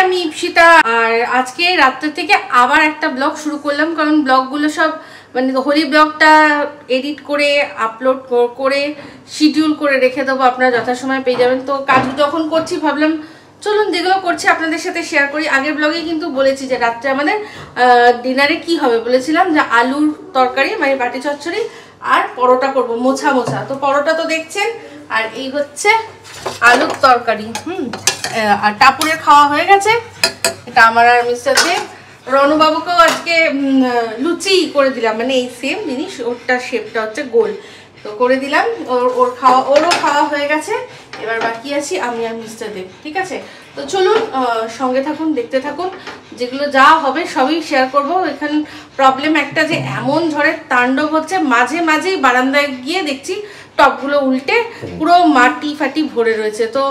আমি ইপসিতা আর আজকে রাত্রে থেকে আবার একটা ব্লগ শুরু করলাম, কারণ ব্লগগুলো সব মানে হোলি ব্লগটা এডিট করে আপলোড করে শিডিউল করে রেখে দেবো, আপনারা যথাসময় পেয়ে যাবেন। তো কাজ যখন করছি ভাবলাম চলুন যেগুলো করছি আপনাদের সাথে শেয়ার করি। আগের ব্লগেই কিন্তু বলেছি যে রাত্রে আমাদের ডিনারে কি হবে, বলেছিলাম যে আলুর তরকারি মানে বাটি চচ্চড়ি আর পরোটা করব মোছা মোছা। তো পরোটা তো দেখছেন, আর এই হচ্ছে আলুর তরকারি। আর টাপুরের খাওয়া হয়ে গেছে, এটা আমার আর মিস্টার দেব। রণবাবুকেও আজকে লুচি করে দিলাম, মানে এই সেম জিনিস, ওরটার শেপটা হচ্ছে গোল, তো করে দিলাম। ওরও খাওয়া হয়ে গেছে, এবার বাকি আছি আমি আর মিস্টার দেব। ঠিক আছে, তো চলুন সঙ্গে থাকুন, দেখতে থাকুন, যেগুলো যা হবে সবই শেয়ার করব। এখানে প্রবলেম একটা যে এমন ঝড়ের তাণ্ডব হচ্ছে, মাঝে মাঝেই বারান্দায় গিয়ে দেখছি টপগুলো উল্টে পুরো মাটি ফাটি ভরে রয়েছে। তো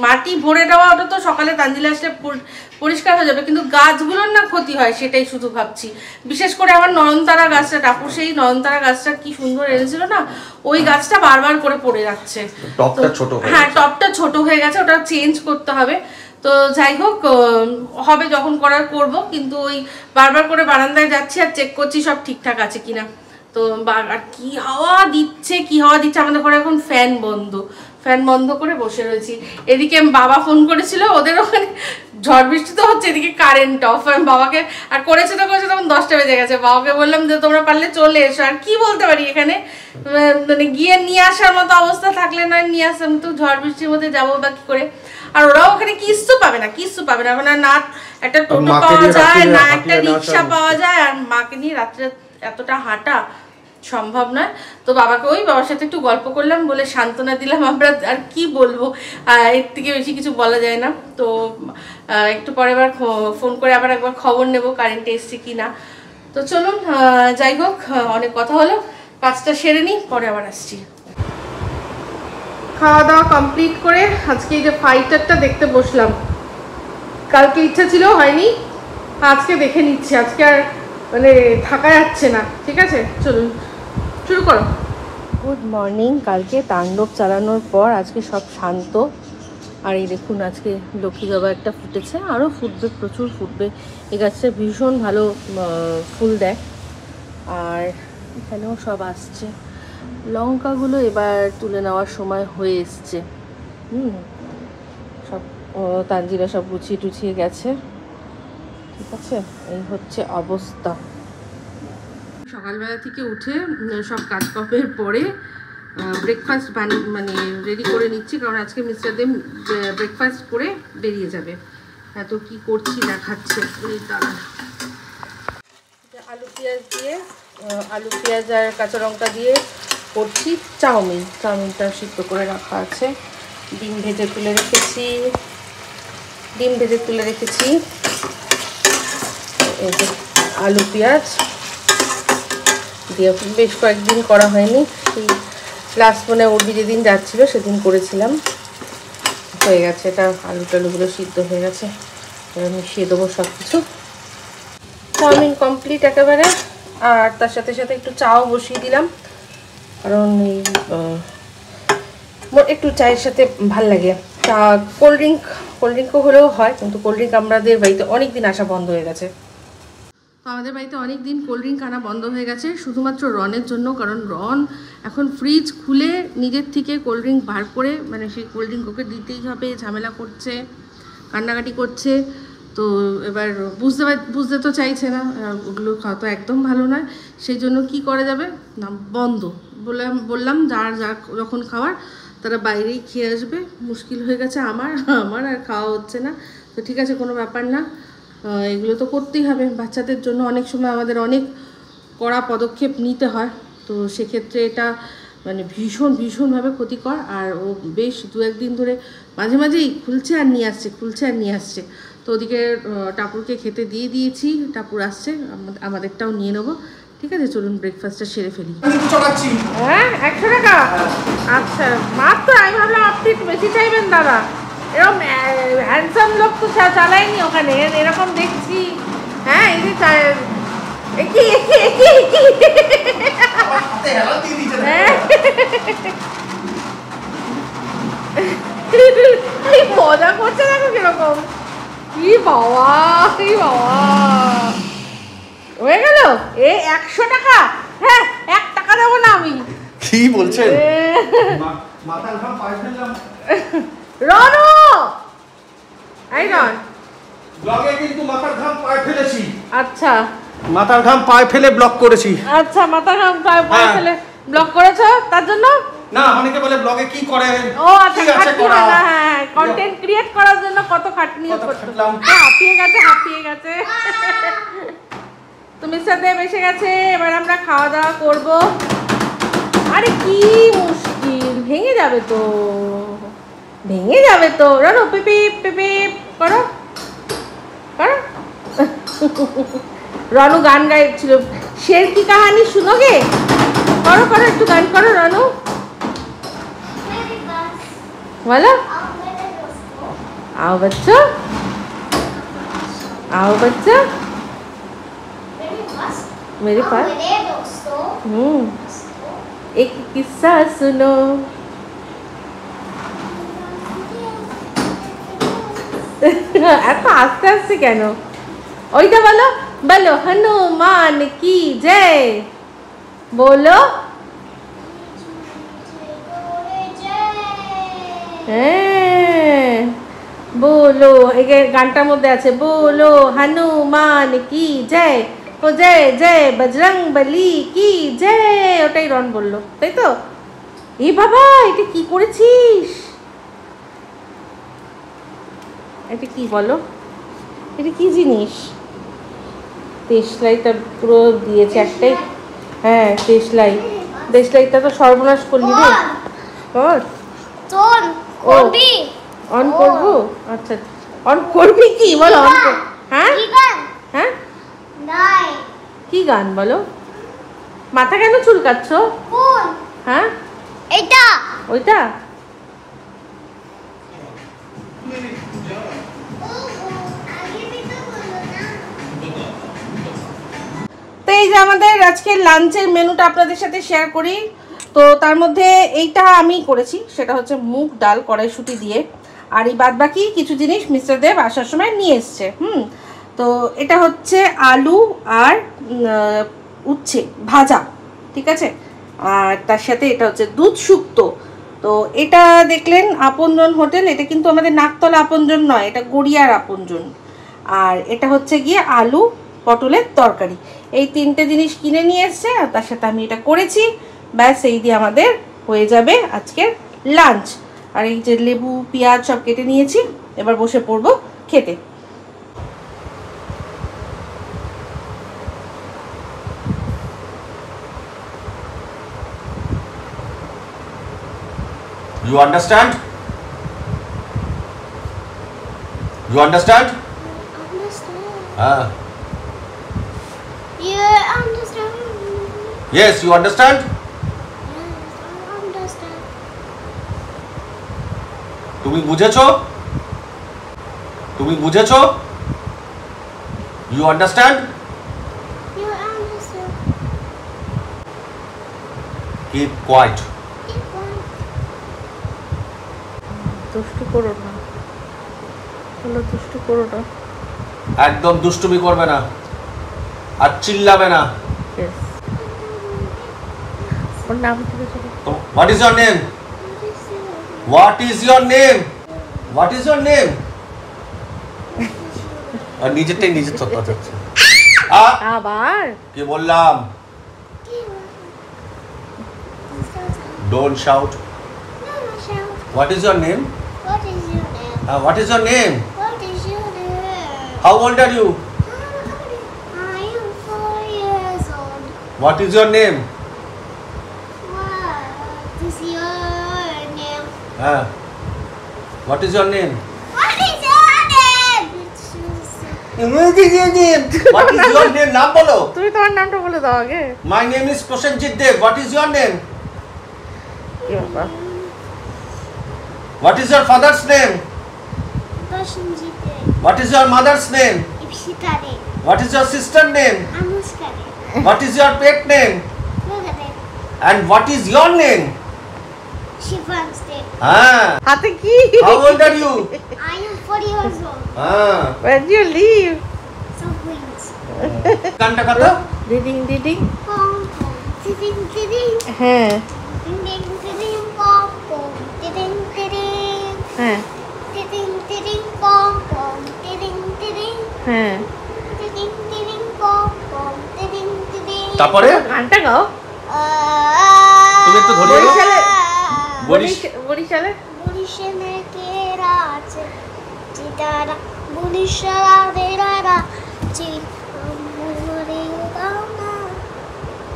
মাটি ভরে দেওয়া ওটা তো সকালে তানজিলা আসলে পরিষ্কার হয়ে যাবে, কিন্তু গাছগুলোর না ক্ষতি হয় সেটাই শুধু ভাবছি। বিশেষ করে আমার নয়নতারা গাছটা, টাপু সেই নয়নতারা গাছটা কি সুন্দর এনেছিল না, ওই গাছটা বারবার করে পড়ে যাচ্ছে। হ্যাঁ, টপটা ছোট হয়ে গেছে, ওটা চেঞ্জ করতে হবে। তো যাই হোক, হবে যখন করার করব, কিন্তু ওই বারবার করে বারান্দায় যাচ্ছি আর চেক করছি সব ঠিকঠাক আছে কিনা। তো আর কি হাওয়া দিচ্ছে, আমাদের ঘরে এখন ফ্যান বন্ধ করে বসে রয়েছি। এদিকে বাবা ফোন করেছিল, ওদের ওখানে ঝড় বৃষ্টি তো হচ্ছে, এদিকে কারেন্ট অফ। বাবাকে আর করেছে তখন 10টা বেজে গেছে। বাবাকে বললাম যে তোমরা পারলে চলে এসো। আর কি বলতে পারি, এখানে মানে গিয়ে নিয়ে আসার মতো অবস্থা থাকলে নয় নিয়ে আসলাম, তো ঝড় বৃষ্টির মধ্যে যাবো বা কি করে। আর ওরাও ওখানে কিচ্ছু পাবে না, ওখানে না একটা টোটো পাওয়া যায়, না একটা রিক্সা পাওয়া যায়, আর মাকে নিয়ে রাত্রে এতটা হাঁটা সম্ভব নয়। তো বাবাকে বাবার সাথে একটু গল্প করলাম, বলে সান্ত্বনা দিলাম। আমরা আর কি বলবো, এর থেকে বেশি কিছু বলা যায় না। তো একটু পরে আবার ফোন করে আবার একবার খবর নেব কারেন্টে এসছে কি না। তো চলুন, যাই হোক, অনেক কথা হলো, কাজটা সেরে নিই, পরে আবার আসছি। খাওয়া দাওয়া কমপ্লিট করে আজকে এই যে ফাইটারটা দেখতে বসলাম। কালকে ইচ্ছা ছিল, হয়নি, আজকে দেখে নিচ্ছি। আজকে আর মানে থাকা যাচ্ছে না। ঠিক আছে, চলুন শুরু করো। Good morning. কালকে তাণ্ডব চালানোর পর আজকে সব শান্ত। আর এই দেখুন, আজকে লক্ষ্মী জবা একটা ফুটেছে, আরও ফুটবে, প্রচুর ফুটবে। এই গাছটা ভীষণ ভালো ফুল দেয়। আর এখানেও সব আসছে। লঙ্কাগুলো এবার তুলে নেওয়ার সময় হয়ে এসছে। সব তানজিরা সব গুছিয়ে টুছিয়ে গেছে। ঠিক আছে, এই হচ্ছে অবস্থা। সকালবেলা থেকে উঠে সব কাজকর্মের পরে ব্রেকফাস্ট মানে রেডি করে নিচ্ছি, কারণ আজকে মিস্টার দেব ব্রেকফাস্ট করে বেরিয়ে যাবে। এত কি করছি দেখাচ্ছে। আলু পেঁয়াজ আর কাঁচা লঙ্কা দিয়ে করছি চাউমিনটা সিদ্ধ করে রাখা আছে। ডিম ভেজে তুলে রেখেছি। এই যে আলু পেঁয়াজ দিয়ে বেশ কয়েকদিন করা হয়নি, সেই লাস্ট মানে ওরবি যেদিন যাচ্ছিলো সেদিন করেছিলাম। হয়ে গেছে, এটা আলুগুলো সিদ্ধ হয়ে গেছে, এবার মিশিয়ে দেবো সব কিছু। চাউমিন কমপ্লিট একেবারে। আর তার সাথে সাথে একটু চাও বসিয়ে দিলাম, কারণ এই একটু চায়ের সাথে ভাল লাগে। চা কোল্ড ড্রিঙ্কও হলেও হয়, কিন্তু কোল্ড ড্রিঙ্ক আমাদের বাড়িতে অনেক দিন আসা বন্ধ হয়ে গেছে। তো আমাদের বাড়িতে অনেক দিন কোল্ড ড্রিঙ্ক আনা বন্ধ হয়ে গেছে, শুধুমাত্র রনের জন্য। কারণ রন এখন ফ্রিজ খুলে নিজের থেকে কোল্ড ড্রিঙ্ক বার করে, মানে সেই কোল্ড ড্রিঙ্ক ওকে দিতেই হবে, ঝামেলা করছে, কান্নাকাটি করছে। তো এবার বুঝতে তো চাইছে না, ওগুলো খাওয়া তো একদম ভালো নয়। সেই জন্য কি করা যাবে না, বন্ধ বললাম যার যখন খাওয়ার তারা বাইরেই খেয়ে আসবে। মুশকিল হয়ে গেছে আমার আর খাওয়া হচ্ছে না। তো ঠিক আছে, কোনো ব্যাপার না, এগুলো তো করতেই হবে বাচ্চাদের জন্য। অনেক সময় আমাদের অনেক কড়া পদক্ষেপ নিতে হয়, তো সেক্ষেত্রে এটা মানে ভীষণভাবে ক্ষতিকর। আর ও বেশ 2-1 দিন ধরে মাঝে মাঝেই খুলছে আর নিয়ে আসছে। তো ওদিকে টাপুরকে খেতে দিয়ে দিয়েছি, টাপুর আসছে, আমাদেরটাও নিয়ে নেবো। ঠিক আছে, চলুন ব্রেকফাস্টটা সেরে ফেলি। হ্যাঁ, 100 টাকা? আচ্ছা, মাত্র। আমি ভাবলাম আপনি একটু বেশি চাইবেন দাদা। এরকম হ্যান্ডসাম লোক তো চালায়নি ওখানে, এরকম দেখছি। হ্যাঁ, এই যে মজা করছে, দেখো কিরকম। কি বাবা, কি বাবা, হয়ে গেল এ 100 টাকা। হ্যাঁ 1 টাকা দেবো না আমি। কি বলছেন? মাথার ঘাম পায়ে ফেললাম। রনু, এই রন, ব্লগে কিন্তু মাথার ঘাম পায়ে ফেলেছি। আচ্ছা মাথার ঘাম পায়ে ফেলে ব্লগ করেছি। আচ্ছা, মাথার ঘাম পায়ে ফেলে ব্লক করেছো তার জন্য? না, অনেকে বলে ব্লগে কি করে। ও আচ্ছা, খাটনি হয় না। হ্যাঁ, কন্টেন্ট ক্রিয়েট করার জন্য কত খাটনি করতে। হাঁপিয়ে গেছে। তুমি সাথে এসে গেছে, এবার আমরা খাওয়া দাওয়া করব। আরে কি মুশকিল, ভেঙে যাবে তো। রানো পেপে পেপে করো করো। রানু গান গাইছিল, শের কি কাহানি শুনোগে? করো করো, একটু গান করো রানু, বলো। आओ बच्चों, मेरे पास एक किस्सा सुनो। এত আস্তে আস্তে কেন? ওইটা বলো, বলো হনুমান কি জয়, বলো। হ্যাঁ বলো, এই গানটার মধ্যে আছে, বলো হনুমান কি জয়, ও জয় জয় বজরং বলি কি জয়। ওটাই রন বললো, তাই তো? এই বাবা, এটা কি করেছিস? এটা কি বলো, এটা কি জিনিস? দেশলাইটা পুরো দিয়েছে একটাই। হ্যাঁ দেশলাইটা তো সর্বনাশ করলি রে। অন করবো? আচ্ছা অন করবি কি বল? হ্যাঁ হ্যাঁ কি গান বলো? মাথা কেন চুলকাচ্ছ? হ্যাঁ এইটা ওইটা। তো এই যে আমাদের আজকে লাঞ্চের মেনুটা আপনাদের সাথে শেয়ার করি। তো তার মধ্যে এইটা আমি করেছি, সেটা হচ্ছে মুগ ডাল কড়াইশুঁটি দিয়ে। আর এই বাদ বাকি কিছু জিনিস মিস্টার দেব আসার সময় নিয়ে এসছে। তো এটা হচ্ছে আলু আর উচ্ছে ভাজা, ঠিক আছে। আর তার সাথে এটা হচ্ছে দুধ শুক্তো। তো এটা দেখলেন আপনজন হোটেল, এটা কিন্তু আমাদের নাকতলা আপনজন নয়, এটা গড়িয়ার আপনজন। আর এটা হচ্ছে গিয়ে আলু পটলের তরকারি। এই 3টে জিনিস কিনে নিয়ে এসছে, আর তার সাথে আমি এটা করেছি। ব্যাস এই দিয়ে আমাদের হয়ে যাবে আজকের লাঞ্চ। আর এই যে লেবু পেঁয়াজ সব কেটে নিয়েছি, এবার বসে পড়বো খেতে। You understand? You understand? You understand? Yes, you understand? তুমি বুঝেছো? তুমি বুঝেছো? You understand? You understand? Keep quiet. দুষ্টু করো না, বলো দুষ্টু করো না। একদম দুষ্টুমি করবে না আর চিল্লাবে না। ওর নাম কি? What is your name? What is your name? What is your name? আর নিজেরটাই নিজে চত্বর যাচ্ছে। আবার কি বললাম? Don't shout. What is your name? What is your name? What is your name? What is your name? How old are you? I am 4 years old. What is your name? What is your name? What is your name? What is your name? What is your name? What is your name? নাম বলো। তুমি তোমার নামটা বলে দাও আগে। My name is Prosenjit Dev. What is your name? কি বাবা? What is your father's name? Prosenjit Dev. What is your mother's name? Ipshita Dev. What is your sister's name? Anushka Dev. What is your pet name? Yoga Dev. And what is your name? Shivans Dev. হাতে কি? How old are you? I am 4 years old. Where do you live? Some wings. গানটা কত? Diding. Pom pom. Tiding tiding. হ্যাঁ Ding tiding pom pom. Tiding tiding. হ্যাঁ Tiding tiding pom pom. Tiding tiding. হ্যাঁ Tiding tiding pom pom. Tiding tiding. তারপরে গানটা গাও। তুমি একটু ধরিয়ে দাও। বরিশালে বরিশালে কেরা আছে চিতারা বরিশালেরা চিমরে গানা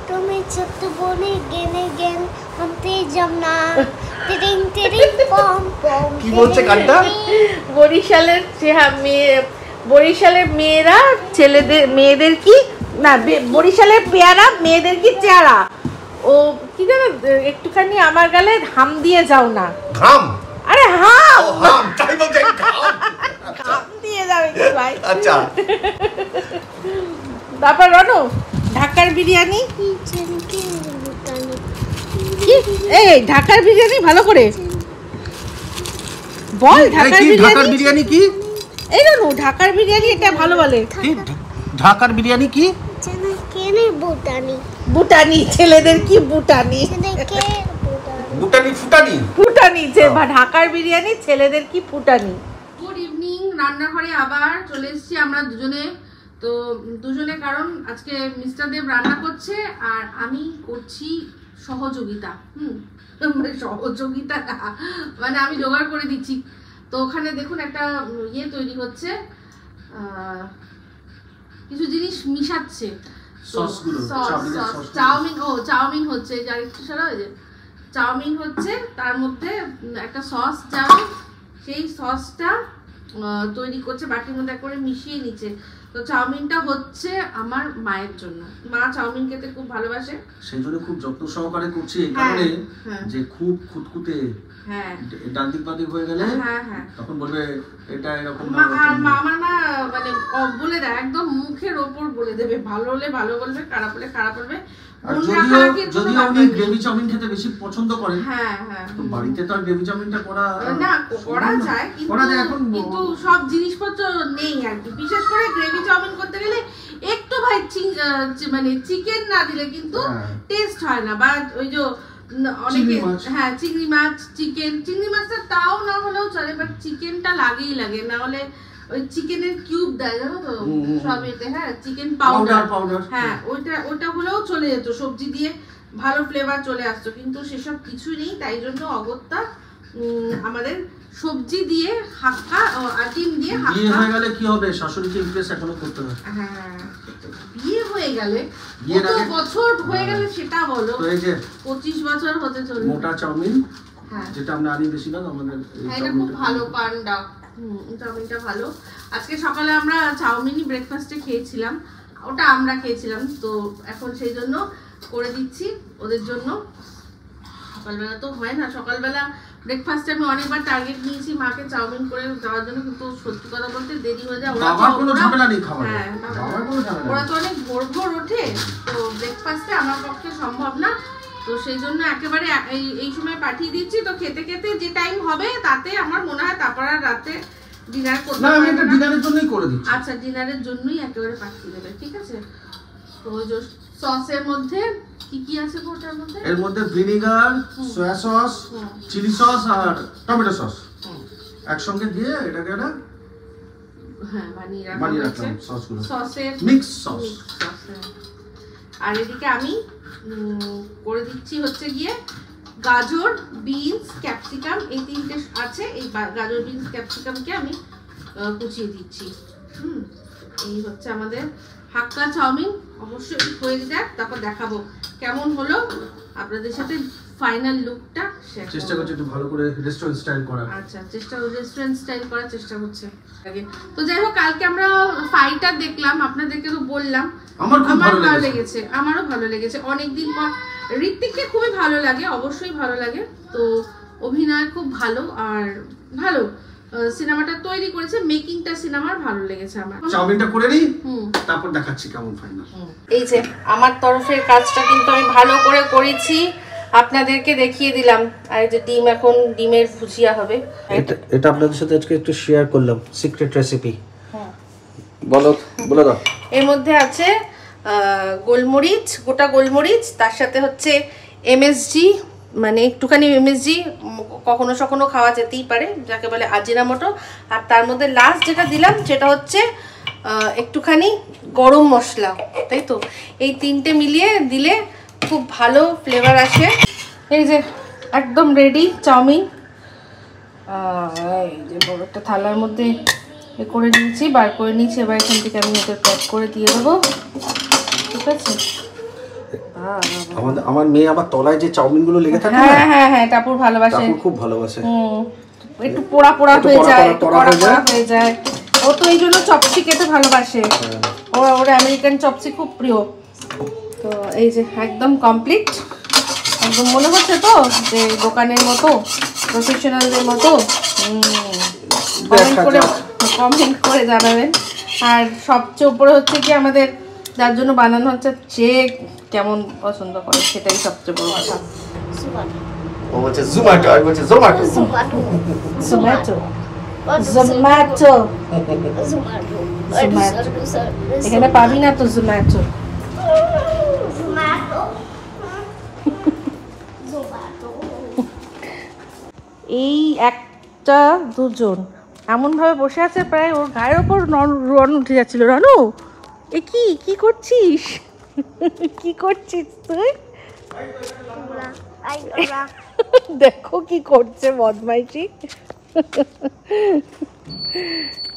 তুমি ছোট বলে গেনে গেন আমতে জামনা টিং টিং পম পম কি বলছে গানটা? বরিশালের মেয়েরা মেয়েদের কি না বরিশালের পেয়ারা মেয়েদের কি চেহারা ও কি জানো একটুখানি আমার গালে হাম দিয়ে যাও না ঘাম আরে হাম ও হাম তাই বলছে ঘাম হাম দিয়ে যাবে কি ভাই আচ্ছা তারপর রনো ঢাকার বিরিয়ানি এই ঢাকার বিরিয়ানি ভালো করে বল ঢাকার বিরিয়ানি কি এই রনো ঢাকার বিরিয়ানি এটা ভালো বলে কি ঢাকার বিরিয়ানি কি জানা কেনে বুটানি বুটানি ছেলেদের কি বুটানি দেখে বুটানি ফুটানি ফুটানি যে ঢাকার বিরিয়ানি ছেলেদের কি ফুটানি গুড ইভিনিং রান্নাঘরে আবার চলে এসেছি আমরা দুজনে কারণ আজকে মিস্টার দেব রান্না করছে আর আমি করছি সহযোগিতা সহযোগিতা না মানে আমি জোগাড় করে দিচ্ছি তো ওখানে দেখুন একটা ইয়ে তৈরি হচ্ছে কিছু জিনিস মিশাচ্ছে চাউমিন হচ্ছে যার একটু সারা হয়ে যায় চাউমিন হচ্ছে তার মধ্যে একটা সস যাবে সেই সসটা তৈরি করছে বাটির মধ্যে করে মিশিয়ে নিচ্ছে তো চাউমিনটা হচ্ছে আমার মায়ের জন্য মা চাউমিন খেতে খুব ভালোবাসে সেই জন্য খুব যত্ন সহকারে করছি এই কারণে যে খুব খুঁতখুঁতে ডান দিক বাদিক হয়ে গেলে তখন বলবে এটা এরকম আমার মা মানে বলে দেয় একদম মুখের ওপর বলে দেবে ভালো হলে ভালো বলবে খারাপ হলে খারাপ বলবে যদিও উনি গ্রেভি চাউমিন খেতে বেশি পছন্দ করেন তো বাড়িতে তো আর গ্রেভি চাউমিনটা করা যায় কিন্তু সব জিনিসপত্র নেই আর কি বিশেষ করে গ্রেভি চাউমিন করতে গেলে একটু ভাই মানে চিকেন না দিলে কিন্তু টেস্ট হয় না বা ওই যে অনেকে চিংড়ি মাছ চিংড়ি মাছটা তাও না হলেও চলে বাট চিকেনটা লাগেই লাগে না hole ওই চিকেনের কিউব দেয় জানো তো সব এতে চিকেন পাউডার ওইটা হলেও চলে যেত সবজি দিয়ে ভালো ফ্লেভার চলে আসতো কিন্তু সেসব কিছু নেই তাই জন্য অগত্যা আমাদের সবজি দিয়ে হাক্কা আর ডিম দিয়ে হাক্কা বিয়ে হয়ে গেলে কি হবে শাশুড়িকে ইমপ্রেস এখনো করতে হবে বিয়ে হয়ে গেলে কত বছর হয়ে গেলে সেটা বলো তো এই যে 25 বছর হতে চলবে মোটা চাউমিন যেটা আমরা আনি বেশিরভাগ আমাদের এটা খুব ভালো পান্ডা চাউমিনটা ভালো আজকে সকালে আমরা চাউমিনই ব্রেকফাস্টে খেয়েছিলাম ওটা আমরা খেয়েছিলাম তো এখন সেই জন্য করে দিচ্ছি ওদের জন্য সকালবেলা তো হয় না সকালবেলা ব্রেকফাস্টে আমি অনেকবার টার্গেট নিয়েছি মাকে চাউমিন করে দেওয়ার জন্য কিন্তু সত্যি কথা বলতে দেরি হয়ে যায় ওরা তো অনেক ভোর ভোর ওঠে তো ব্রেকফাস্টে আমার পক্ষে সম্ভব না তো সেই জন্য একেবারে এই সময় পাঠিয়ে দিচ্ছি তো খেতে খেতে যে টাইম হবে তাতে আমার মনে হয় তারপর আর রাতে ডিনার করতে না আমি এটা ডিনারের জন্যই করে দিচ্ছি আচ্ছা ডিনারের জন্যই একেবারে পাঠিয়ে দেবে ঠিক আছে তো যে সসের মধ্যে কি কি আছে ওটার মধ্যে এর মধ্যে vinegar soya sauce chilli sauce আর টমেটো সস একসঙ্গে দিয়ে এটাকে না বানিয়ে রাখলাম সসগুলো সসের মিক্স সস আর এদিকে আমি করে দিচ্ছি হচ্ছে গিয়ে গাজর বিনস ক্যাপসিকাম এই তিনটে আছে এই গাজর বিনস ক্যাপসিকামকে আমি কুচিয়ে দিচ্ছি এই হচ্ছে আমাদের হাক্কা চাউমিন অবশ্যই হয়ে যাক তারপর দেখাবো কেমন হলো আপনাদের সাথে ফাইনাল লুকটা শেয়ার করব চেষ্টা করছি একটু ভালো করে রেস্টুরেন্ট স্টাইল করার আচ্ছা রেস্টুরেন্ট স্টাইল করার চেষ্টা করছি তো যাই হোক কালকে আমরা ফাইটার দেখলাম আপনাদেরকে তো বললাম আমার ভালো লেগেছে আমারও ভালো লেগেছে অনেকদিন পর ঋত্বিককে খুবই ভালো লাগে অবশ্যই ভালো লাগে তো অভিনয় খুব ভালো আর ভালো সিনেমাটা তৈরি করেছে মেকিংটা সিনেমার ভালো লেগেছে আমার চাউমিনটা করে নিই তারপর দেখাচ্ছি কেমন ফাইনাল এই যে আমার তরফের কাজটা কিন্তু আমি ভালো করে করেছি আপনাদেরকে দেখিয়ে দিলাম। আর এই যে ডিম, এখন ডিমের ভুজিয়া হবে। এটা আপনাদের সাথে আজকে একটু শেয়ার করলাম, সিক্রেট রেসিপি। বলো দাও। এর মধ্যে আছে গোলমরিচ, গোটা গোলমরিচ, তার সাথে হচ্ছে এমএসজি, মানে একটুখানি এমএসজি, কখনো সখনো খাওয়া যেতেই পারে, যাকে বলে আজিনামোটো। আর তার মধ্যে লাস্ট যেটা দিলাম সেটা হচ্ছে একটুখানি গরম মশলা, তাই তো। এই তিনটে মিলিয়ে দিলে খুব ভালো ফ্লেভার আসে। এই যে একদম রেডি চাউমিন। এই যে বড় একটা থালার মধ্যে এ করে নিয়েছি, বার করে নিয়েছি। এবার এখান থেকে আমি ওদের প্যাক করে দিয়ে দেবো, ঠিক আছে। আমার মেয়ে আবার তলায় যে চাউমিনগুলো লেগে থাকে, হ্যাঁ হ্যাঁ হ্যাঁ, টাপুর ভালোবাসে, টাপুর খুব ভালোবাসে। একটু পোড়া পোড়া হয়ে যায়, হয়ে যায়। ও তো এই জন্য চপসি খেতে ভালোবাসে, ওর আমেরিকান চপসি খুব প্রিয়। তো এই যে একদম কমপ্লিট, একদম মনে হচ্ছে তো যে দোকানের মতো, প্রফেশনালদের মতো। কমেন্ট করে জানাবেন। আর সবচেয়ে উপরে হচ্ছে কি, আমাদের যার জন্য বানানো হচ্ছে সে কেমন পছন্দ করে, সেটাই সবচেয়ে বড় কথা। ও বলছে জোম্যাটো, আর বলছে জোম্যাটো। জোম্যাটো জোম্যাটো এখানে পাবি না তো জোম্যাটো। এই একটা দুজন এমনভাবে বসে আছে, প্রায় ওর গায়ের ওপর রন উঠে যাচ্ছিল। রনু, এ কি করছিস? কি করছিস তুই? দেখো কি করছে, বদমাইশি।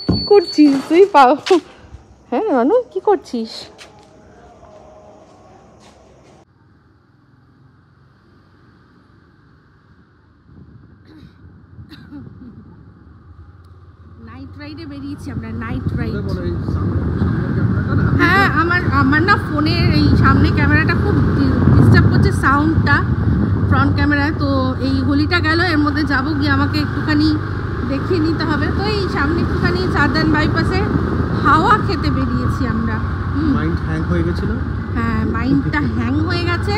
কি করছিস তুই? পাও। হ্যাঁ রনু, কি করছিস? নাইট রাইডে বেরিয়েছি আমরা, নাইট রাইড। হ্যাঁ, আমার না ফোনের এই সামনে ক্যামেরাটা খুব ডিস্টার্ব করছে সাউন্ডটা, ফ্রন্ট ক্যামেরায়। তো এই হোলিটা গেল, এর মধ্যে যাবো, গিয়ে আমাকে একটুখানি দেখিয়ে নিতে হবে। তো এই সামনে একটুখানি সাদার্ন বাইপাসে হাওয়া খেতে বেরিয়েছি আমরা। মাইন্ড হ্যাং হয়ে গেছিল। হ্যাঁ, মাইন্ডটা হ্যাং হয়ে গেছে,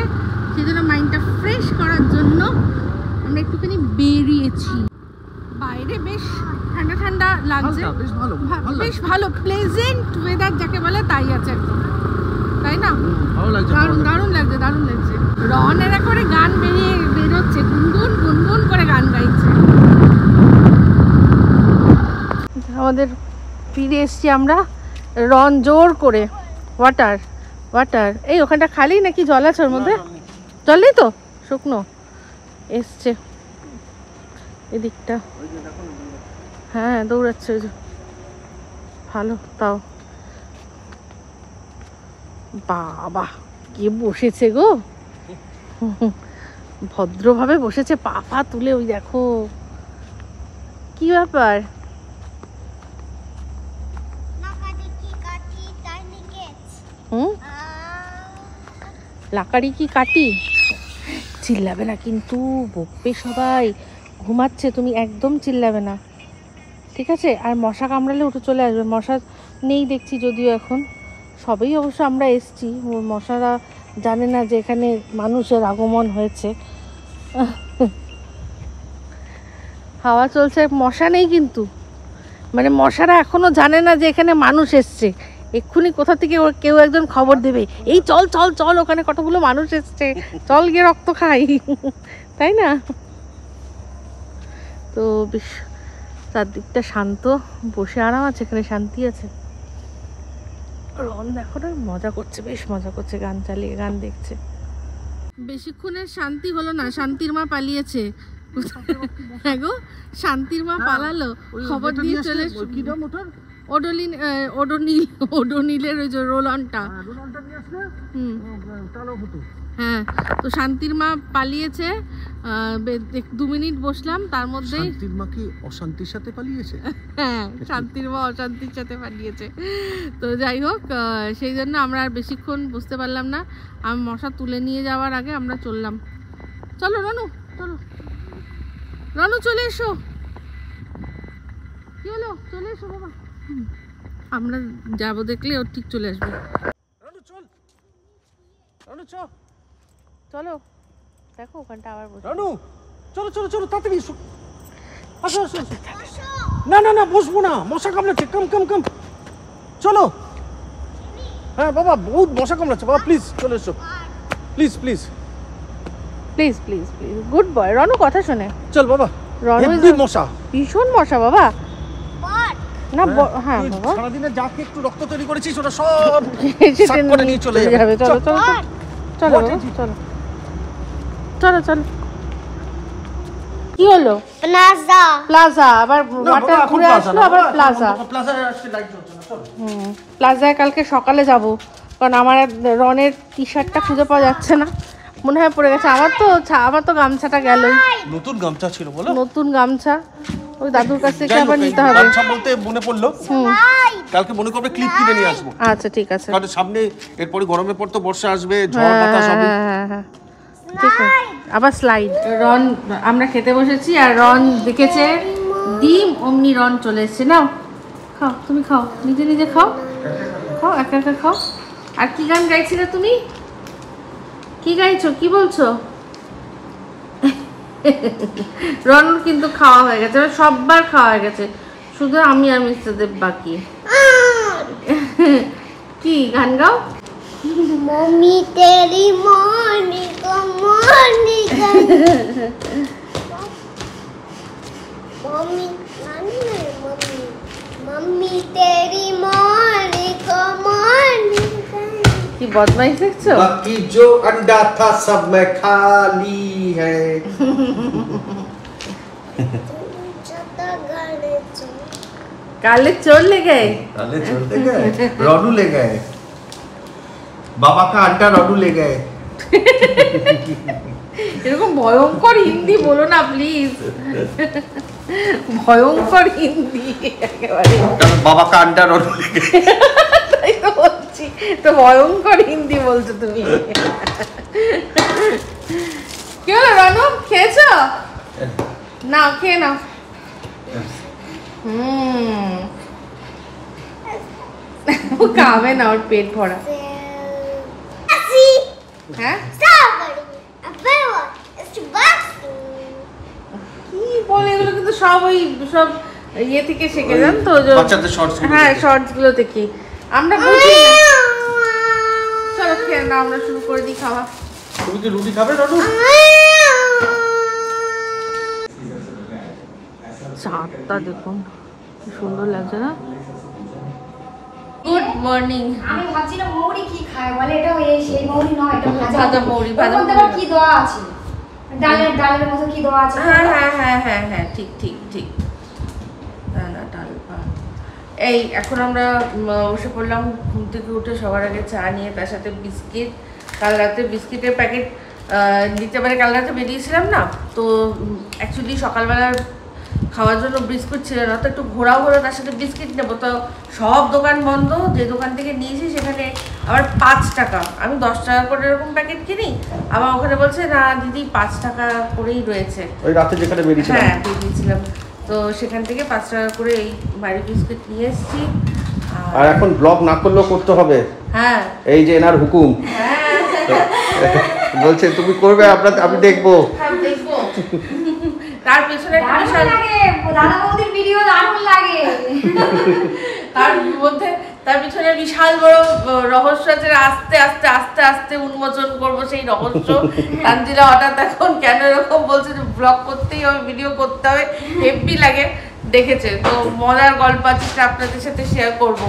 সেই জন্য মাইন্ডটা ফ্রেশ করার জন্য আমরা একটুখানি বেরিয়েছি। বাইরে বেশ ঠান্ডা ঠান্ডা লাগছে, বেশ ভালো প্লেজেন্ট ওয়েদার যাকে বলে তাই আছে একদম, তাই না? দারুণ দারুণ লাগছে, দারুণ লাগছে। রনের করে গান বেরোচ্ছে, গুনগুন গুনগুন করে গান গাইছে। আমাদের ফিরে এসছি আমরা, রন জোর করে ওয়াটার। এই ওখানটা খালি নাকি জল আছে ওর মধ্যে? জল নেই তো, শুকনো এসছে এদিকটা। হ্যাঁ দৌড়াচ্ছে, ভালো। তাও বাবা কে বসেছে গো, ভদ্রভাবে বসেছে, পা তুলে। ওই দেখো কি ব্যাপার। লাকাড়ি কি কাটি? চিল্লাবে না কিন্তু, বকবে সবাই। ঘুমাচ্ছে, তুমি একদম চিল্লাবে না, ঠিক আছে? আর মশা কামড়ালে উঠে চলে আসবে। মশা নেই দেখছি যদিও এখন, সবেই অবশ্য আমরা এসছি। মশারা জানে না যে এখানে মানুষের আগমন হয়েছে। হাওয়া চলছে, মশা নেই কিন্তু, মানে মশারা এখনো জানে না যে এখানে মানুষ এসছে। এক্ষুনি কোথা থেকে কেউ একজন খবর দেবে, এই চল চল চল, ওখানে কতগুলো মানুষ এসছে, চল গিয়ে রক্ত খাই, তাই না? তো বেশ চারদিকটা শান্ত, বসে আরাম আছে, এখানে শান্তি আছে। রন দেখো না, মজা করছে, বেশ মজা করছে, গান চালিয়ে গান দেখছে। বেশিক্ষণের শান্তি হলো না, শান্তির মা পালিয়েছে। হ্যাঁ গো, শান্তির মা পালালো, খবর দিয়ে চলে। ওডোনিলের ওই যে রোলনটা। হ্যাঁ, তো শান্তির মা পালিয়েছে। 2 মিনিট বসলাম, তার মধ্যে শান্তির মা কি অশান্তির সাথে পালিয়েছে? হ্যাঁ, শান্তির মা অশান্তির সাথে পালিয়েছে। তো যাই হোক, সেই জন্য আমরা আর বেশিক্ষণ বুঝতে পারলাম না। আমি মশা তুলে নিয়ে যাওয়ার আগে আমরা চললাম। চলো রনু, রনু চলে এসো। কি হলো? চলে এসো বাবা, আমরা যাবো দেখলে ও ঠিক চলে আসবে। চলো দেখো ওখানটা আবার বসে। রানু চলো চলো চলো তাড়াতাড়ি এসো, আসো আসো। না না না বসবো না, মশা কামড়াচ্ছে, কম কম কম, চলো। হ্যাঁ বাবা বহুত মশা কামড়াচ্ছে বাবা, প্লিজ চলে এসো, please please please please please, good boy. Ronu কথা শোনে, চল বাবা। রনু হেভি মশা, ভীষণ মশা বাবা। না হ্যাঁ বাবা, সারাদিনে যাকে একটু রক্ত তৈরি করেছিস ওটা সব সাফ করে নিয়ে চলে যাবে। চলো চলো চলো বাবা, চলো চলো চলো। কি হলো? প্লাজা প্লাজা, আবার ওয়াটার ঘুরে আসলো, আবার প্লাজা। প্লাজায় আজকে লাইট জ্বলছে না, চলো। প্লাজায় কালকে সকালে যাব, কারণ আমার রনের টি শার্টটা খুঁজে পাওয়া যাচ্ছে না, মনে হয় পড়ে গেছে। আমার তো গামছাটা গেলই। নতুন গামছা ছিল বলো? নতুন গামছা ওই দাদুর কাছ থেকে আবার নিতে হবে। গামছা বলতে মনে পড়লো, কালকে মনে করবে ক্লিপ কিনে নিয়ে আসবো। আচ্ছা ঠিক আছে, কারণ সামনে এরপরে গরমের পর তো বর্ষা আসবে, ঝড় বাতাস হবে। হ্যাঁ ঠিক আছে, আবার স্লাইড। রন, আমরা খেতে বসেছি আর রন দেখেছে ডিম, অমনি রন চলে এসছে। নাও খাও, তুমি খাও, নিজে নিজে খাও, খাও একা একা খাও। আর কি গান গাইছিলে তুমি? কি গাইছো, কি বলছো? রন কিন্তু খাওয়া হয়ে গেছে, সববার খাওয়া হয়ে গেছে, শুধু আমি আর মিস্টার দেব বাকি। কি গান গাও? मम्मी तेरी मॉर्निंग को मॉर्निंग मम्मी मम्मी मम्मी तेरी मॉर्निंग को मॉर्निंग কি বদমাইশ দেখছো? बाकी जो अंडा था सब में खाली है। काले चोर ले गए, काले चोर ले गए, रोनू ले गए, बाबा का अंडा रोनू ले गए। এরকম ভয়ঙ্কর হিন্দি বলো না প্লিজ, ভয়ঙ্কর হিন্দি একেবারে। बाबा का अंडा रोनू ले गए, তাই তো বলছি, তো ভয়ঙ্কর হিন্দি বলছো তুমি। কি হলো রানু, খেয়েছো? না খেয়ে নাও। ও খাবে না, ওর পেট ভরা। হ্যাঁ কি বলে এগুলো, কিন্তু সব ওই সব ইয়ে থেকে শিখে, জান তো, বাচ্চাদের শর্টস। হ্যাঁ শর্টস গুলো থেকে আমরা বুঝি না। চলো খেয়ে নাও, আমরা শুরু করে দিই খাওয়া। তুমি কি রুটি খাবে রনু? চাঁদটা দেখুন কি সুন্দর লাগছে না। Good morning. আমি ভাবছিলাম মৌরি কি খায় বলে, এটা এই সেই মৌরি নয়, এটা ভাজা মৌরি। ভাজা মৌরি কি দেওয়া আছে, ডালের মতো কি দেওয়া আছে। হ্যাঁ হ্যাঁ হ্যাঁ হ্যাঁ হ্যাঁ ঠিক ঠিক ঠিক, না ডাল ভাত। এই এখন আমরা বসে পড়লাম, ঘুম থেকে উঠে সবার আগে চা নিয়ে, তার সাথে বিস্কিট। কাল রাতে বিস্কিটের প্যাকেট নিতে পারে, কাল রাতে বেরিয়েছিলাম না তো, অ্যাকচুয়ালি সকালবেলা খাওয়ার জন্য বিস্কুট ছিল না, তো একটু ঘোরাও হলো, তার সাথে বিস্কিট নেবো, তো সব দোকান বন্ধ। যে দোকান থেকে নিয়েছি সেখানে আবার 5 টাকা, আমি 10 টাকা করে এরকম প্যাকেট কিনি, আবার ওখানে বলছে না দিদি 5 টাকা করেই রয়েছে। ওই রাতে যেখানে বেরিয়েছিলাম, হ্যাঁ বেরিয়েছিলাম, তো সেখান থেকে 5 টাকা করে এই বাড়ি বিস্কুট নিয়ে এসেছি। আর এখন ব্লগ না করলেও করতে হবে। হ্যাঁ এই যে এনার হুকুম, বলছে তুমি করবে, আমি দেখবো। দেখবো তার পেছনে দাদা বৌদির ভিডিও দারুণ লাগে, তার পিছনে বিশাল বড় রহস্য আছে, আস্তে আস্তে আস্তে আস্তে উন্মোচন করবো সেই রহস্য। তানজিলা হঠাৎ এখন কেন এরকম বলছে যে ব্লগ করতেই হবে, ভিডিও করতে হবে, হেভি লাগে, দেখেছে তো মজার গল্প আছে সেটা আপনাদের সাথে শেয়ার করবো।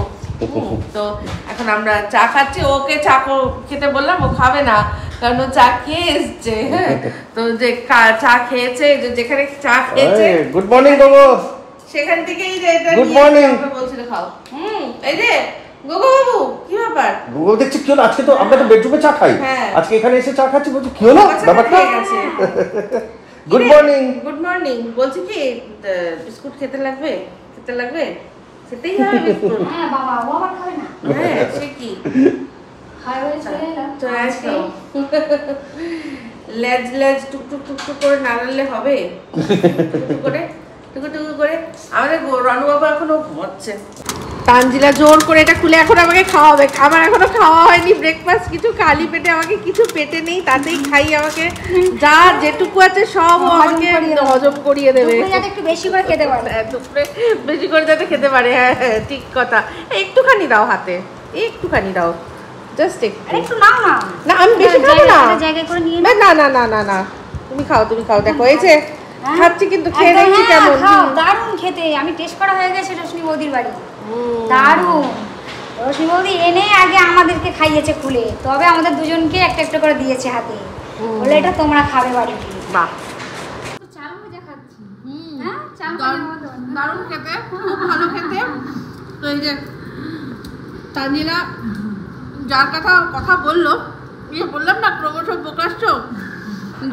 তো এখন আমরা চা খাচ্ছি, ওকে চা খেতে বললাম, ও খাবে না কারণ ও চা খেয়ে এসছে। হ্যাঁ তো যে চা খেয়েছে, যেখানে চা খেয়েছে, গুড মর্নিং বাবু, সেখান থেকেই যে এটা গুড মর্নিং বলছিল খাও। এই যে গোগো বাবু, কি ব্যাপার? গুগল দেখছি কি হলো, আজকে তো আমরা তো বেডরুমে চা খাই, আজকে এখানে এসে চা খাচ্ছি, বলছি কি হলো ব্যাপারটা। Good morning. গুড মর্নিং, বলছি কি বিস্কুট খেতে লাগবে? খেতে লাগবে? খেতেই হবে বিস্কুট। হ্যাঁ বাবা, ও আবার খাবে না। হ্যাঁ সে কি খায় বলে চলে এলাম। তো আজকে লেজ লেজ টুকটুক টুকটুক করে নাড়ালে হবে, টুকটুক করে টুকু টুকু করে। আমাদের রনু বাবা এখনো ঘুমাচ্ছে। তানজিলা জোর করে এটা খুলে এখন আমাকে খাওয়াবে। আমার এখনো খাওয়া হয়নি ব্রেকফাস্ট কিছু, খালি পেটে আমাকে কিছু পেটে নেই, তাতেই খাই। আমাকে যা যেটুকু আছে সব ও আমাকে হজম করিয়ে দেবে। একটু বেশি করে খেতে পারে, দুপুরে বেশি করে যাতে খেতে পারে। হ্যাঁ হ্যাঁ ঠিক কথা। একটুখানি দাও হাতে, একটুখানি দাও, জাস্ট একটু। নাও না। না আমি বেশি খাবো না। জায়গায় করে নিয়ে না না না না না, তুমি খাও তুমি খাও। দেখো এই যে খাচ্ছি কিন্তু খেয়ে দেখছি কেমন। দারুণ খেতে। আমি টেস্ট করা হয়ে গেছে রশ্মি বৌদির বাড়ি, দারুণ। রশ্মি বৌদি এনে আগে আমাদেরকে খাইয়েছে খুলে, তবে আমাদের দুজনকে একটা একটা করে দিয়েছে হাতে, বলে এটা তোমরা খাবে বাড়িতে। বাহ চাল ভাজা খাচ্ছি। দারুণ খেতে, খুব ভালো খেতে। তো এই যে তানজিলা যার কথা বললো, বললাম না ক্রমশ প্রকাশ্য,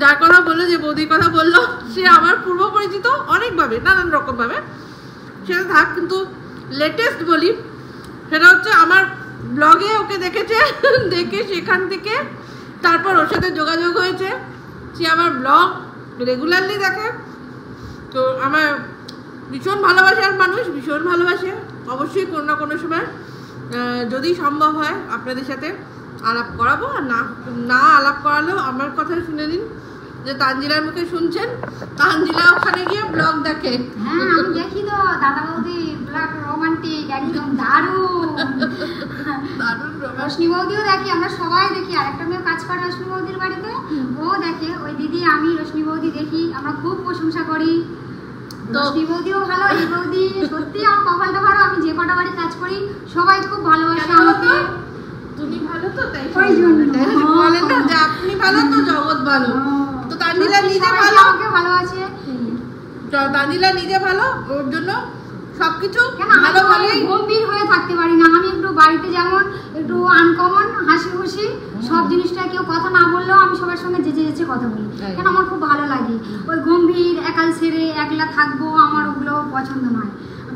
যার কথা বললো, যে বৌদির কথা বললো, সে আমার পূর্ব পরিচিত অনেকভাবে, নানান রকমভাবে। সেটা থাক, কিন্তু লেটেস্ট বলি, সেটা হচ্ছে আমার ব্লগে ওকে দেখেছে, দেখে সেখান থেকে তারপর ওর সাথে যোগাযোগ হয়েছে। সে আমার ব্লগ রেগুলারলি দেখে। তো আমার ভীষণ ভালোবাসার মানুষ, ভীষণ ভালোবাসে। অবশ্যই কোনো না কোনো সময় যদি সম্ভব হয় আপনাদের সাথে আলাপ করাবো। আর না আলাপ করালেও আমার কথা শুনে নিন, যে তানজিলার মুখে শুনছেন, তানজিলা ওখানে গিয়ে ব্লগ দেখে। হ্যাঁ আমি দেখি তো দাদা বৌদি ব্লগ, রোমান্টিক একদম দারুণ দারুণ। রশ্মি বৌদিও দেখি, আমরা সবাই দেখি। আর একটা মেয়ে কাজ করে রশ্মি বৌদির বাড়িতে, ও দেখে। ওই দিদি আমি রশ্মি বৌদি দেখি, আমরা খুব প্রশংসা করি। রশ্মি বৌদিও ভালো, এই বৌদি সত্যি আমার কপালটা ভালো। আমি যে কটা বাড়ি কাজ করি সবাই খুব ভালোবাসে আমাকে। তুমি ভালো তো, তাই ওই জন্য বলেন না যে আপনি ভালো তো জগৎ ভালো। তো তানজিলা নিজে ভালো, আমাকে ভালোবাসে। তানজিলা নিজে ভালো, ওর জন্য সবকিছু ভালো ভালো গম্ভীর হয়ে থাকতে পারি না আমি। একটু বাড়িতে যেমন একটু আনকমন, হাসি খুশি, সব জিনিসটা কেউ কথা না বললেও আমি সবার সঙ্গে যেচে কথা বলি, কেন আমার খুব ভালো লাগে। ওই গম্ভীর একাল ছেড়ে একলা থাকবো, আমার ওগুলো পছন্দ নয়।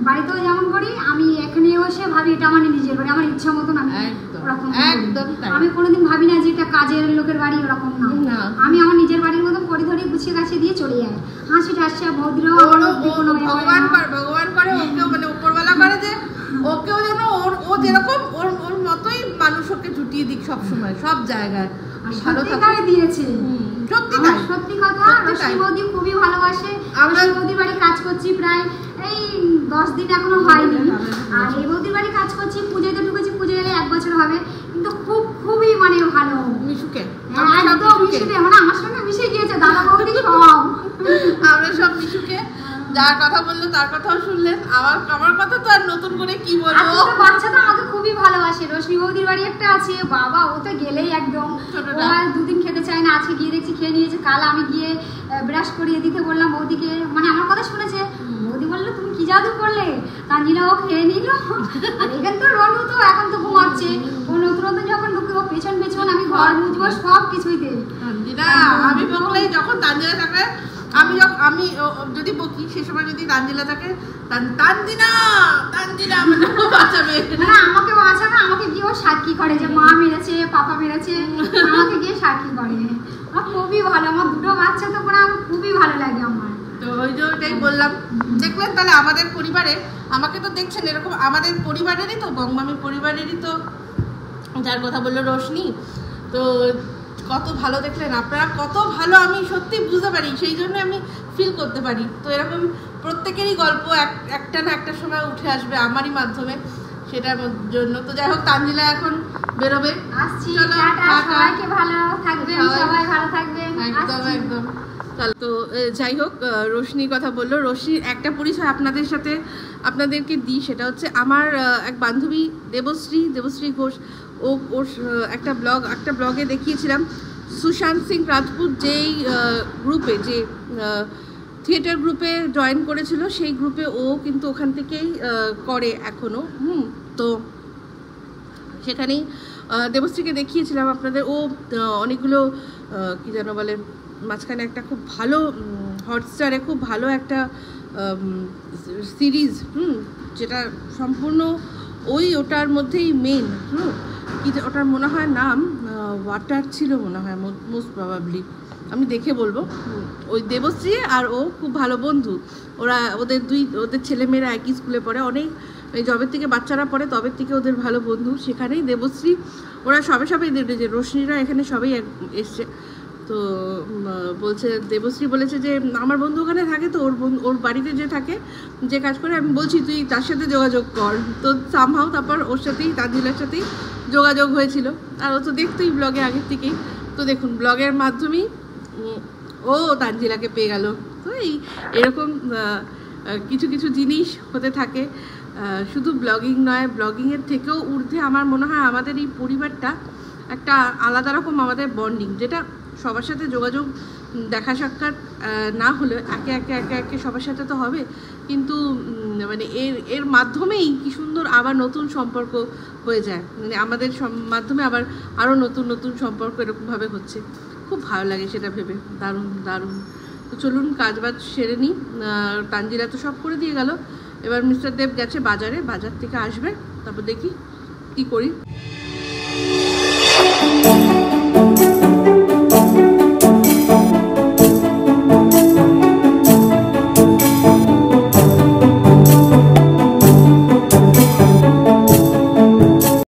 বাড়িতেও যেমন করি, আমি এখানেও এসে ভাবি এটা আমার নিজের বাড়ি, আমার ইচ্ছা মতন আমি ওরকম। আমি কোনোদিন ভাবি না যে এটা কাজের লোকের বাড়ি, ওরকম না। আমি আমার নিজের বাড়ির মতন করে ধরে গুছিয়ে গাছিয়ে দিয়ে চলে যাই। হাসি ঠাসি ভদ্র, ভগবান করে ওকেও, মানে উপরওয়ালা করে যে ওকেও যেন ও যেরকম ওর মতোই মানুষ ওকে জুটিয়ে দিক সবসময়, সব জায়গায়। ভালো থাকাই দিয়েছে, সত্যি কথা। রশ্মি বৌদি খুবই ভালোবাসে। আমরা বৌদির বাড়ি কাজ করছি প্রায় এই 10 দিন এখনো হয়নি। আর এই বৌদির বাড়ি কাজ করছি, পুজোতে ঢুকেছি, পুজো এলে 1 বছর হবে। কিন্তু খুবই মানে ভালো মিশুকে, একদম মিশুকে, মানে আমার সঙ্গে মিশে গিয়েছে দাদা বৌদি সব। আমরা সব মিশুকে, যার কথা বললো তার কথাও শুনলেন। আমার কথা তো আর নতুন করে কি বলবো। বাচ্চা তো আমাকে খুবই ভালোবাসে। রশ্মি বৌদির বাড়ি একটা আছে, বাবা ও তো গেলেই একদম, ও আর 2 দিন খেতে চায় না। আজকে গিয়ে দেখছি খেয়ে নিয়েছে। কাল আমি গিয়ে ব্রাশ করিয়ে দিতে বললাম বৌদিকে, মানে আমার কথা শুনেছে। বৌদি বললো তুমি কি জাদু করলে, তানজিলা ও খেয়ে নিল। আর এখানে তো রনু তো এখন তো ঘুমাচ্ছে। ও নতুন নতুন যখন ঢুকবে, ও পেছন আমি ঘর মুছবো সব কিছুই দে। আমি বকলেই, যখন তানজিলা থাকে, আমি যদি বকি, সে সময় যদি তানজিলা থাকে, তানজিলা বাঁচাবে না, আমাকে বাঁচাবে। আমাকে গিয়ে ও সাক্ষী করে যে মা মেরেছে, পাপা মেরেছে, আমাকে গিয়ে সাক্ষী করে। আমার খুবই ভালো, আমার 2টো বাচ্চা তো পুরো খুবই ভালো লাগে আমার। তো ওই যে ওটাই বললাম। দেখলেন তাহলে আমাদের পরিবারে, আমাকে তো দেখছেন এরকম, আমাদের পরিবারেরই তো, বংমামির পরিবারেরই তো যার কথা বললো রোশনি। তো কত ভালো দেখলেন আপনারা, কত ভালো আমি সত্যি বুঝতে পারি, সেই জন্য আমি ফিল করতে পারি। তো এরকম প্রত্যেকেরই গল্প একটা না একটা সময় উঠে আসবে আমারই মাধ্যমে, সেটার জন্য। তো যাই হোক, তানজিলা এখন বেরোবে, আসছি। সবাইকে ভালো থাকবেন, সবাই ভালো থাকবেন, একদম একদম। তো যাই হোক, রোশনির কথা বললো। রোশনির একটা পরিচয় আপনাদেরকে দিই, সেটা হচ্ছে আমার এক বান্ধবী দেবশ্রী ঘোষ। ওর একটা ব্লগে দেখিয়েছিলাম সুশান্ত সিং রাজপুত যেই গ্রুপে, যে থিয়েটার গ্রুপে জয়েন করেছিল, সেই গ্রুপে ও কিন্তু ওখান থেকেই করে এখনও। তো সেখানেই দেবশ্রীকে দেখিয়েছিলাম আপনাদের। ও অনেকগুলো কি যেন বলে, মাঝখানে একটা খুব ভালো হটস্টারে খুব ভালো একটা সিরিজ, যেটা সম্পূর্ণ ওটার মধ্যেই মেন, কি ওটার মনে হয় নাম ওয়াটার ছিল মনে হয়, মোস্ট প্রবাবলি, আমি দেখে বলবো। ওই দেবশ্রী আর ও খুব ভালো বন্ধু। ওদের ছেলেমেয়েরা একই স্কুলে পড়ে, অনেক এই জবের থেকে বাচ্চারা পড়ে তবের থেকে ওদের ভালো বন্ধু, সেখানেই দেবশ্রী ওরা সবে যে রোশনিরা এখানে সবাই এসছে। তো বলছে দেবশ্রী বলেছে যে আমার বন্ধু ওখানে থাকে, তো ওর বাড়িতে যে থাকে, যে কাজ করে, আমি বলছি তুই তার সাথে যোগাযোগ কর। তো সামহাও তারপর ওর সাথেই, তানজিলার সাথেই যোগাযোগ হয়েছিল। আর ও তো দেখতোই ব্লগে আগের থেকেই। তো দেখুন ব্লগের মাধ্যমেই ও তানজিলাকে পেয়ে গেল। তো এরকম কিছু কিছু জিনিস হতে থাকে। শুধু ব্লগিং নয়, ব্লগিংয়ের থেকেও ঊর্ধ্বে আমার মনে হয় আমাদের এই পরিবারটা একটা আলাদা রকম আমাদের বন্ডিং, যেটা সবার সাথে যোগাযোগ দেখা সাক্ষাৎ না হলে একে একে সবার সাথে তো হবে, কিন্তু মানে এর মাধ্যমেই কি সুন্দর আবার নতুন সম্পর্ক হয়ে যায়। মানে আমাদের মাধ্যমে আবার আরও নতুন সম্পর্ক এরকমভাবে হচ্ছে, খুব ভালো লাগে সেটা ভেবে। দারুণ। তো চলুন কাজবাজ সেরে নিই। তানজিলা তো সব করে দিয়ে গেল, এবার মিস্টার দেব গেছে বাজারে, বাজার থেকে আসবে, তারপর দেখি কি করি।